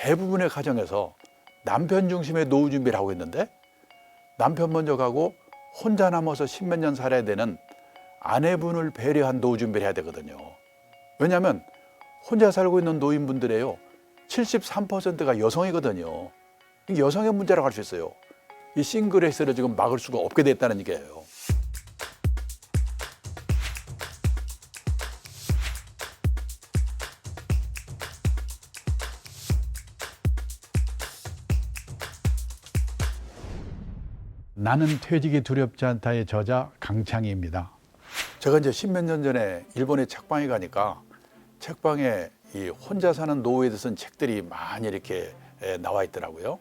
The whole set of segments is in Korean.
대부분의 가정에서 남편 중심의 노후 준비를 하고 있는데 남편 먼저 가고 혼자 남아서 십몇 년 살아야 되는 아내분을 배려한 노후 준비를 해야 되거든요. 왜냐하면 혼자 살고 있는 노인분들의요 73%가 여성이거든요. 이게 여성의 문제라고 할 수 있어요. 이 싱글레스를 지금 막을 수가 없게 됐다는 얘기예요. 나는 퇴직이 두렵지 않다의 저자 강창희입니다. 제가 이제 십몇 년 전에 일본에 책방에 가니까 책방에 이 혼자 사는 노후에 대해서 책들이 많이 이렇게 나와 있더라고요.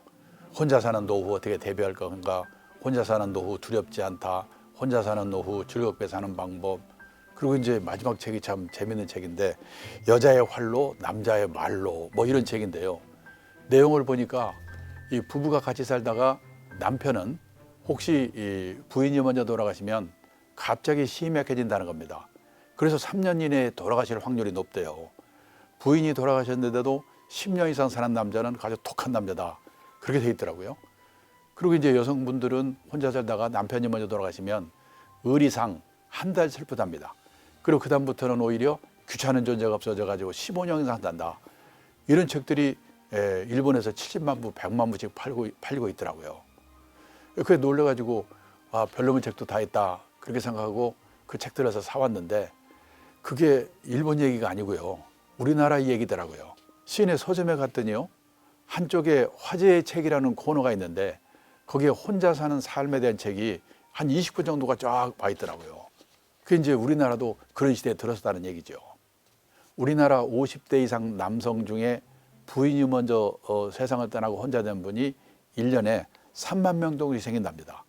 혼자 사는 노후 어떻게 대비할 건가, 혼자 사는 노후 두렵지 않다, 혼자 사는 노후 즐겁게 사는 방법. 그리고 이제 마지막 책이 참 재밌는 책인데 여자의 활로 남자의 말로 뭐 이런 책인데요. 내용을 보니까 이 부부가 같이 살다가 남편은 혹시 이 부인이 먼저 돌아가시면 갑자기 심약해진다는 겁니다. 그래서 3년 이내에 돌아가실 확률이 높대요. 부인이 돌아가셨는데도 10년 이상 사는 남자는 아주 독한 남자다. 그렇게 돼 있더라고요. 그리고 이제 여성분들은 혼자 살다가 남편이 먼저 돌아가시면 의리상 한 달 슬프답니다. 그리고 그다음부터는 오히려 귀찮은 존재가 없어져 가지고 15년 이상 산다. 이런 책들이 일본에서 70만 부, 100만 부씩 팔리고 있더라고요. 그게 놀래가지고 아, 별로면 책도 다 있다 그렇게 생각하고 그 책들에서 사왔는데 그게 일본 얘기가 아니고요. 우리나라 얘기더라고요. 시내 서점에 갔더니요. 한쪽에 화제의 책이라는 코너가 있는데 거기에 혼자 사는 삶에 대한 책이 한 20권 정도가 쫙 와 있더라고요. 그게 이제 우리나라도 그런 시대에 들어섰다는 얘기죠. 우리나라 50대 이상 남성 중에 부인이 먼저 세상을 떠나고 혼자 된 분이 1년에 3만 명 정도 생긴답니다.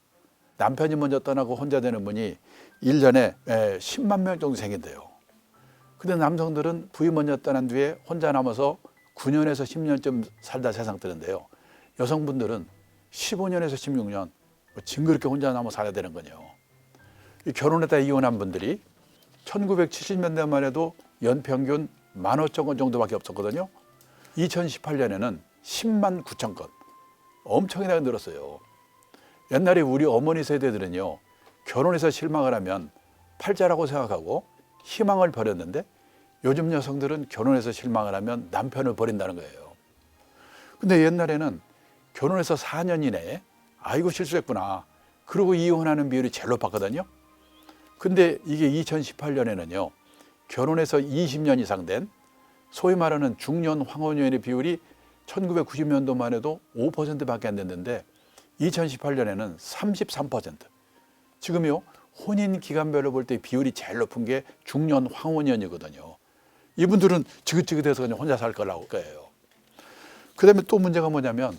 남편이 먼저 떠나고 혼자 되는 분이 1년에 10만 명 정도 생긴대요. 근데 남성들은 부인 먼저 떠난 뒤에 혼자 남아서 9년에서 10년쯤 살다 세상 뜨는데요. 여성분들은 15년에서 16년 징그럽게 혼자 남아 살아야 되는 거예요. 결혼했다 이혼한 분들이 1970년대만 해도 연평균 15,000건 정도밖에 없었거든요. 2018년에는 10만 9천 건. 엄청나게 늘었어요. 옛날에 우리 어머니 세대들은요. 결혼해서 실망을 하면 팔자라고 생각하고 희망을 버렸는데 요즘 여성들은 결혼해서 실망을 하면 남편을 버린다는 거예요. 근데 옛날에는 결혼해서 4년 이내에 아이고 실수했구나. 그러고 이혼하는 비율이 제일 높았거든요. 근데 이게 2018년에는요. 결혼해서 20년 이상 된 소위 말하는 중년 황혼여인의 비율이 1990년도만 해도 5%밖에 안 됐는데 2018년에는 33%. 지금요. 혼인 기간별로 볼 때 비율이 제일 높은 게 중년 황혼연이거든요. 이분들은 지긋지긋해서 그냥 혼자 살 거라고 거예요. 그다음에 또 문제가 뭐냐면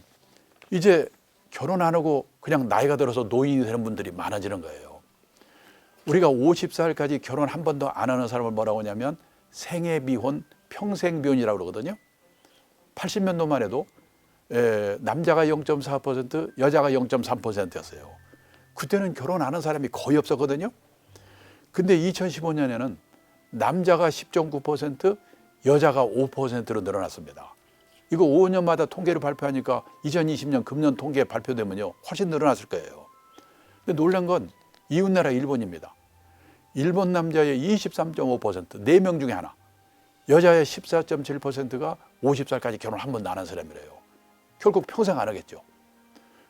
이제 결혼 안 하고 그냥 나이가 들어서 노인이 되는 분들이 많아지는 거예요. 우리가 50살까지 결혼 한 번도 안 하는 사람을 뭐라고 하냐면 생애비혼, 평생비혼이라고 그러거든요. 80년도만 해도 남자가 0.4%, 여자가 0.3%였어요. 그때는 결혼 안 한 사람이 거의 없었거든요. 근데 2015년에는 남자가 10.9%, 여자가 5%로 늘어났습니다. 이거 5년마다 통계를 발표하니까 2020년 금년 통계 발표되면요. 훨씬 늘어났을 거예요. 근데 놀란 건 이웃나라 일본입니다. 일본 남자의 23.5%, 4명 중에 하나. 여자의 14.7%가 50살까지 결혼 한 번도 안 한 사람이래요. 결국 평생 안 하겠죠.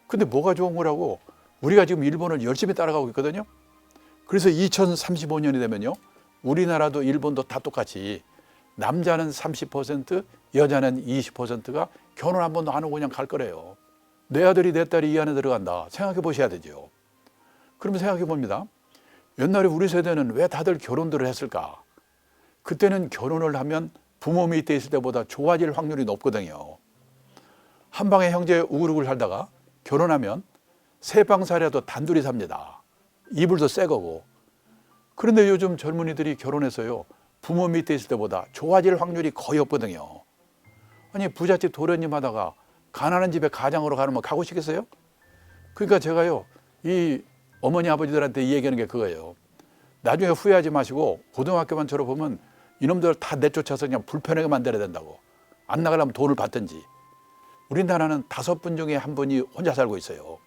근데 뭐가 좋은 거라고 우리가 지금 일본을 열심히 따라가고 있거든요. 그래서 2035년이 되면요. 우리나라도 일본도 다 똑같이 남자는 30%, 여자는 20%가 결혼 한 번도 안 하고 그냥 갈 거래요. 내 아들이 내 딸이 이 안에 들어간다. 생각해 보셔야 되죠. 그러면 생각해 봅니다. 옛날에 우리 세대는 왜 다들 결혼들을 했을까? 그때는 결혼을 하면 부모 밑에 있을 때보다 좋아질 확률이 높거든요. 한 방에 형제 우글우글 살다가 결혼하면 세 방 살아도 단둘이 삽니다. 이불도 새 거고. 그런데 요즘 젊은이들이 결혼해서요. 부모 밑에 있을 때보다 좋아질 확률이 거의 없거든요. 아니 부잣집 도련님 하다가 가난한 집에 가장으로 가면 가고 싶겠어요? 그러니까 제가요. 이 어머니 아버지들한테 얘기하는 게 그거예요. 나중에 후회하지 마시고 고등학교만 졸업하면 이놈들 다 내쫓아서 그냥 불편하게 만들어야 된다고. 안 나가려면 돈을 받든지. 우리나라는 5분 중에 1분이 혼자 살고 있어요.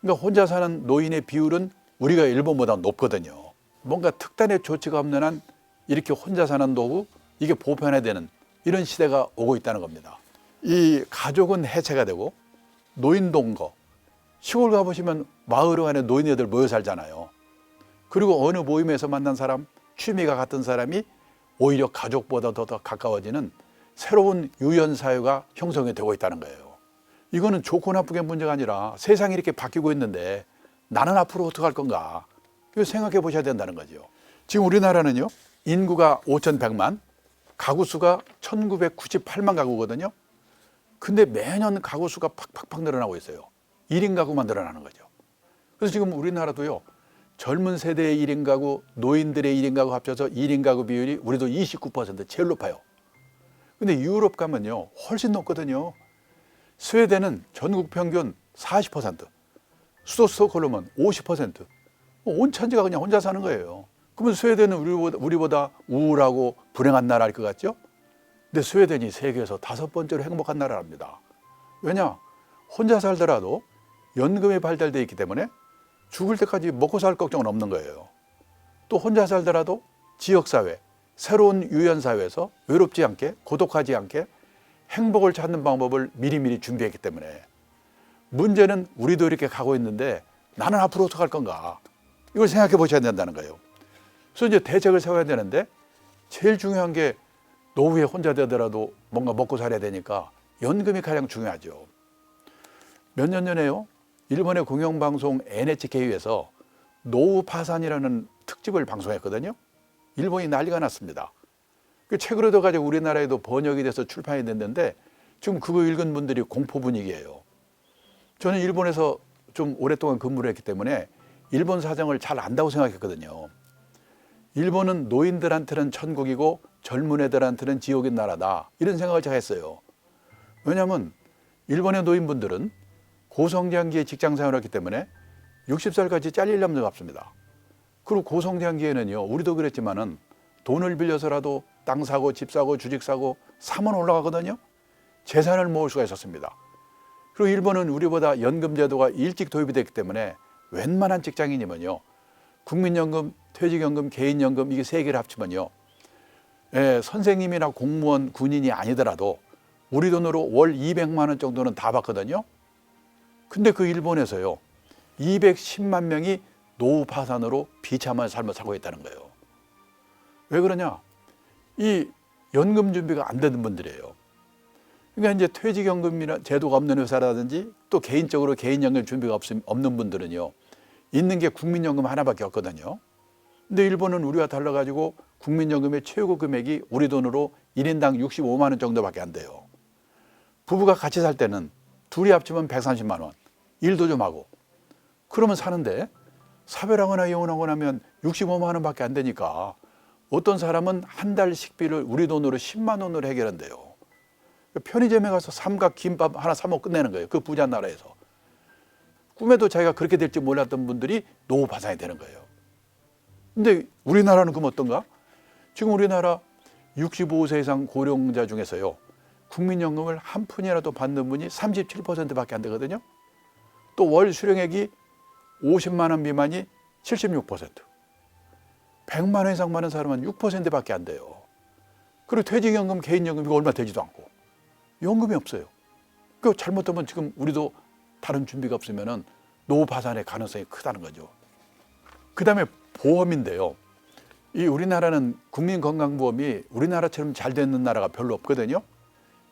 그러니까 혼자 사는 노인의 비율은 우리가 일본보다 높거든요. 뭔가 특단의 조치가 없는 한 이렇게 혼자 사는 노후, 이게 보편화되는 이런 시대가 오고 있다는 겁니다. 이 가족은 해체가 되고 노인동거, 시골 가보시면 마을 안에 노인네들 모여 살잖아요. 그리고 어느 모임에서 만난 사람, 취미가 같은 사람이 오히려 가족보다 더 가까워지는 새로운 유연사회가 형성이 되고 있다는 거예요. 이거는 좋고 나쁘게 문제가 아니라 세상이 이렇게 바뀌고 있는데 나는 앞으로 어떻게 할 건가? 이거 생각해 보셔야 된다는 거죠. 지금 우리나라는요, 인구가 5,100만, 가구 수가 1,998만 가구거든요. 근데 매년 가구 수가 팍팍팍 늘어나고 있어요. 1인 가구만 늘어나는 거죠. 그래서 지금 우리나라도요, 젊은 세대의 1인 가구, 노인들의 1인 가구 합쳐서 1인 가구 비율이 우리도 29% 제일 높아요. 근데 유럽 가면요, 훨씬 높거든요. 스웨덴은 전국 평균 40%, 수도 스톡홀름은 50%. 온 천지가 그냥 혼자 사는 거예요. 그러면 스웨덴은 우리보다 우울하고 불행한 나라일 것 같죠? 근데 스웨덴이 세계에서 5번째로 행복한 나라랍니다. 왜냐? 혼자 살더라도 연금이 발달되어 있기 때문에 죽을 때까지 먹고 살 걱정은 없는 거예요. 또 혼자 살더라도 지역사회, 새로운 유연사회에서 외롭지 않게, 고독하지 않게 행복을 찾는 방법을 미리미리 준비했기 때문에 문제는 우리도 이렇게 가고 있는데 나는 앞으로 어떻게 할 건가? 이걸 생각해 보셔야 된다는 거예요. 그래서 이제 대책을 세워야 되는데 제일 중요한 게 노후에 혼자 되더라도 뭔가 먹고 살아야 되니까 연금이 가장 중요하죠. 몇 년 전에요, 일본의 공영방송 NHK에서 노후 파산이라는 특집을 방송했거든요. 일본이 난리가 났습니다. 그 책을 얻어가지고 우리나라에도 번역이 돼서 출판이 됐는데 지금 그거 읽은 분들이 공포 분위기예요. 저는 일본에서 좀 오랫동안 근무를 했기 때문에 일본 사정을 잘 안다고 생각했거든요. 일본은 노인들한테는 천국이고 젊은 애들한테는 지옥인 나라다, 이런 생각을 제가 했어요. 왜냐하면 일본의 노인분들은 고성장기에 직장 생활을 했기 때문에 60살까지 잘릴 염려가 없습니다. 그리고 고성장기에는요, 우리도 그랬지만은 돈을 빌려서라도 땅 사고 집 사고 주식 사고 사면 올라가거든요. 재산을 모을 수가 있었습니다. 그리고 일본은 우리보다 연금 제도가 일찍 도입이 됐기 때문에 웬만한 직장인이면요, 국민연금, 퇴직연금, 개인연금, 이게 3개를 합치면요, 선생님이나 공무원, 군인이 아니더라도 우리 돈으로 월 200만 원 정도는 다 받거든요. 근데 그 일본에서요, 210만 명이 노후 파산으로 비참한 삶을 살고 있다는 거예요. 왜 그러냐? 이 연금 준비가 안 되는 분들이에요. 그러니까 이제 퇴직연금이나 제도가 없는 회사라든지 또 개인적으로 개인연금 준비가 없는 분들은요, 있는 게 국민연금 하나밖에 없거든요. 근데 일본은 우리와 달라가지고 국민연금의 최고 금액이 우리 돈으로 1인당 65만 원 정도밖에 안 돼요. 부부가 같이 살 때는 둘이 합치면 130만 원, 일도 좀 하고 그러면 사는데, 사별하거나 이혼하거나 하면 65만 원밖에 안 되니까 어떤 사람은 한 달 식비를 우리 돈으로 10만 원으로 해결한대요. 편의점에 가서 삼각 김밥 하나 사 먹고 끝내는 거예요. 그 부자 나라에서. 꿈에도 자기가 그렇게 될지 몰랐던 분들이 노후 파산이 되는 거예요. 근데 우리나라는 그럼 어떤가? 지금 우리나라 65세 이상 고령자 중에서요, 국민연금을 한 푼이라도 받는 분이 37%밖에 안 되거든요. 또 월 수령액이 50만 원 미만이 76%, 100만 원 이상 많은 사람은 6%밖에 안 돼요. 그리고 퇴직연금, 개인연금 이거 얼마 되지도 않고 연금이 없어요. 그 잘못하면 지금 우리도 다른 준비가 없으면은 노후 파산의 가능성이 크다는 거죠. 그 다음에 보험인데요. 이 우리나라는 국민건강보험이 우리나라처럼 잘 되는 나라가 별로 없거든요.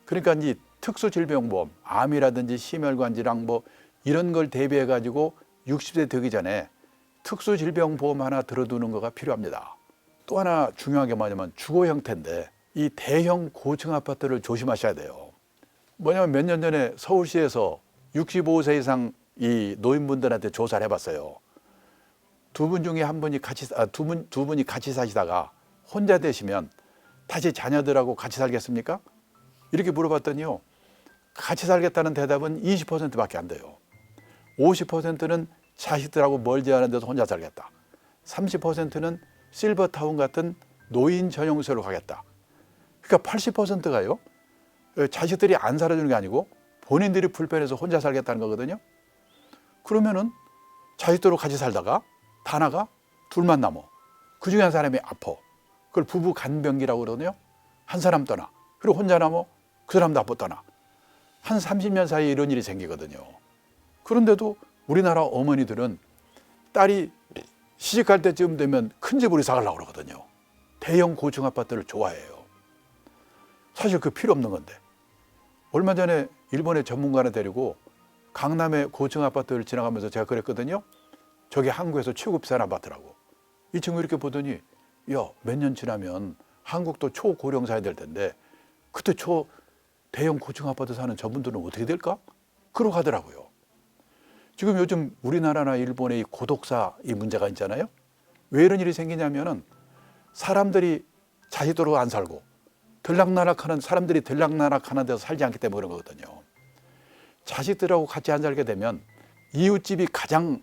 그러니까 이 특수질병보험, 암이라든지 심혈관 질환 뭐 이런 걸 대비해 가지고 60세 되기 전에 특수질병보험 하나 들어두는 거가 필요합니다. 또 하나 중요한 게 뭐냐면 주거 형태인데, 이 대형 고층 아파트를 조심하셔야 돼요. 뭐냐면 몇 년 전에 서울시에서 65세 이상 이 노인분들한테 조사를 해봤어요. 두 분 중에 한 분이 두 분이 같이 사시다가 혼자 되시면 다시 자녀들하고 같이 살겠습니까? 이렇게 물어봤더니요, 같이 살겠다는 대답은 20%밖에 안 돼요. 50%는 자식들하고 멀지 않은 데서 혼자 살겠다. 30%는 실버타운 같은 노인 전용시설로 가겠다. 그러니까 80%가요, 자식들이 안 살아주는 게 아니고 본인들이 불편해서 혼자 살겠다는 거거든요. 그러면은 자식들하고 같이 살다가 다 나가 둘만 남어. 그 중에 한 사람이 아파. 그걸 부부 간병기라고 그러거든요. 한 사람 떠나. 그리고 혼자 남어 그 사람도 아파 떠나. 한 30년 사이에 이런 일이 생기거든요. 그런데도 우리나라 어머니들은 딸이 시집갈 때쯤 되면 큰 집으로 이사 가려고 그러거든요. 대형 고층 아파트를 좋아해요. 사실 그 필요 없는 건데. 얼마 전에 일본의 전문가를 데리고 강남의 고층 아파트를 지나가면서 제가 그랬거든요. 저게 한국에서 최고 비싼 아파트라고. 이 친구 이렇게 보더니 야, 몇 년 지나면 한국도 초고령 사야 될 텐데 그때 대형 고층 아파트 사는 저분들은 어떻게 될까? 그러고 하더라고요. 지금 요즘 우리나라나 일본의 이 고독사 이 문제가 있잖아요. 왜 이런 일이 생기냐면은 사람들이 자식들하고 안 살고 사람들이 들락날락하는 데서 살지 않기 때문에 그런 거거든요. 자식들하고 같이 안 살게 되면 이웃집이 가장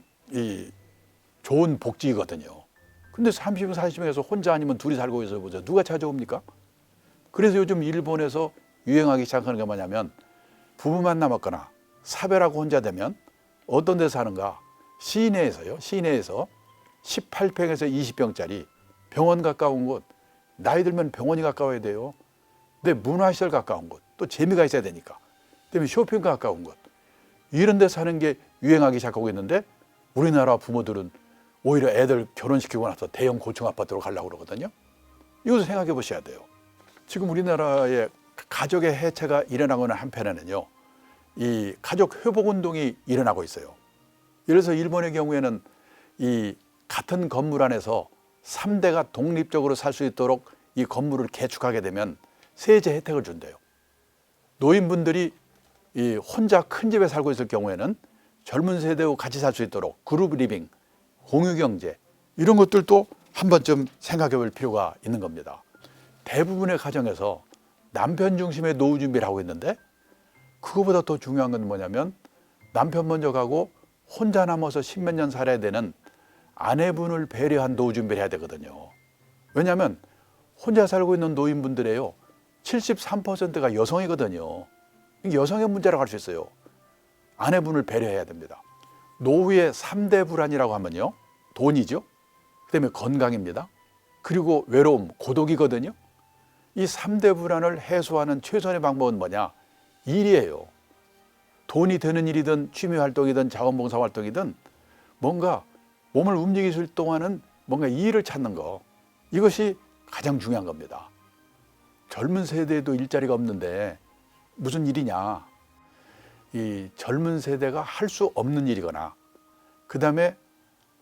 좋은 복지이거든요. 근데 30명, 40명에서 혼자 아니면 둘이 살고 있어 보세요. 누가 찾아옵니까? 그래서 요즘 일본에서 유행하기 시작하는 게 뭐냐면 부부만 남았거나 사별하고 혼자 되면 어떤 데서 사는가? 시내에서 18평에서 20평짜리 병원 가까운 곳, 나이 들면 병원이 가까워야 돼요. 근데 문화시설 가까운 곳, 또 재미가 있어야 되니까. 그다음에 쇼핑 가까운 곳. 이런 데 사는 게 유행하기 시작하고 있는데 우리나라 부모들은 오히려 애들 결혼시키고 나서 대형 고층 아파트로 가려고 그러거든요. 이것도 생각해 보셔야 돼요. 지금 우리나라의 가족의 해체가 일어나고 있는 한편에는요. 이 가족 회복 운동이 일어나고 있어요. 예를 들어서 일본의 경우에는 이 같은 건물 안에서 3대가 독립적으로 살 수 있도록 이 건물을 개축하게 되면 세제 혜택을 준대요. 노인분들이 이 혼자 큰 집에 살고 있을 경우에는 젊은 세대와 같이 살 수 있도록 그룹 리빙, 공유 경제 이런 것들도 한 번쯤 생각해 볼 필요가 있는 겁니다. 대부분의 가정에서 남편 중심의 노후 준비를 하고 있는데 그거보다 더 중요한 건 뭐냐면 남편 먼저 가고 혼자 남아서 십몇 년 살아야 되는 아내분을 배려한 노후 준비를 해야 되거든요. 왜냐하면 혼자 살고 있는 노인분들에요 73%가 여성이거든요. 여성의 문제라고 할 수 있어요. 아내분을 배려해야 됩니다. 노후의 3대 불안이라고 하면요. 돈이죠. 그다음에 건강입니다. 그리고 외로움, 고독이거든요. 이 3대 불안을 해소하는 최선의 방법은 뭐냐? 일이에요. 돈이 되는 일이든 취미활동이든 자원봉사활동이든 뭔가 몸을 움직일 동안은 뭔가 일을 찾는 거. 이것이 가장 중요한 겁니다. 젊은 세대에도 일자리가 없는데 무슨 일이냐? 이 젊은 세대가 할 수 없는 일이거나 그 다음에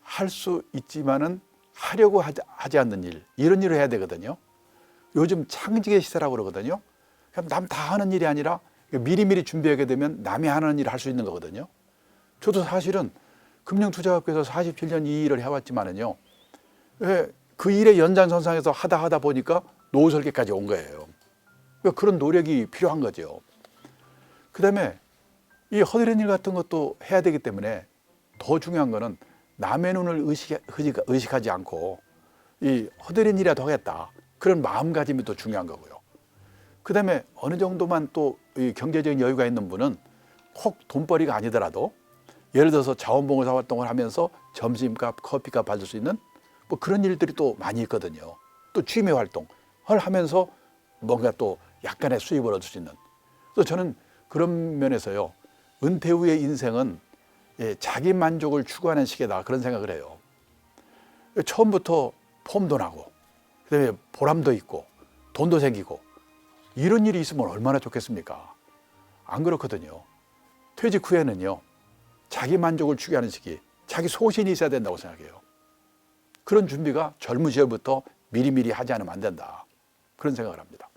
할 수 있지만은 하려고 하지 않는 일 이런 일을 해야 되거든요. 요즘 창직의 시대라고 그러거든요. 남 다 하는 일이 아니라 미리미리 준비하게 되면 남이 하는 일을 할 수 있는 거거든요. 저도 사실은 금융투자학교에서 47년 이 일을 해왔지만은요. 그 일의 연장선상에서 하다 보니까 노후 설계까지 온 거예요. 그러니까 그런 노력이 필요한 거죠. 그 다음에 이 허드렛 일 같은 것도 해야 되기 때문에 더 중요한 거는 남의 눈을 의식하지 않고 이 허드렛 일이라도 하겠다. 그런 마음가짐이 또 중요한 거고요. 그 다음에 어느 정도만 또 이 경제적인 여유가 있는 분은 꼭 돈벌이가 아니더라도 예를 들어서 자원봉사 활동을 하면서 점심값, 커피값 받을 수 있는 뭐 그런 일들이 또 많이 있거든요. 또 취미 활동을 하면서 뭔가 또 약간의 수입을 얻을 수 있는. 그래서 저는 그런 면에서요. 은퇴 후의 인생은 자기 만족을 추구하는 시기다 그런 생각을 해요. 처음부터 폼도 나고 그다음에 보람도 있고 돈도 생기고 이런 일이 있으면 얼마나 좋겠습니까? 안 그렇거든요. 퇴직 후에는요. 자기 만족을 추구하는 시기, 자기 소신이 있어야 된다고 생각해요. 그런 준비가 젊은 시절부터 미리미리 하지 않으면 안 된다. 그런 생각을 합니다.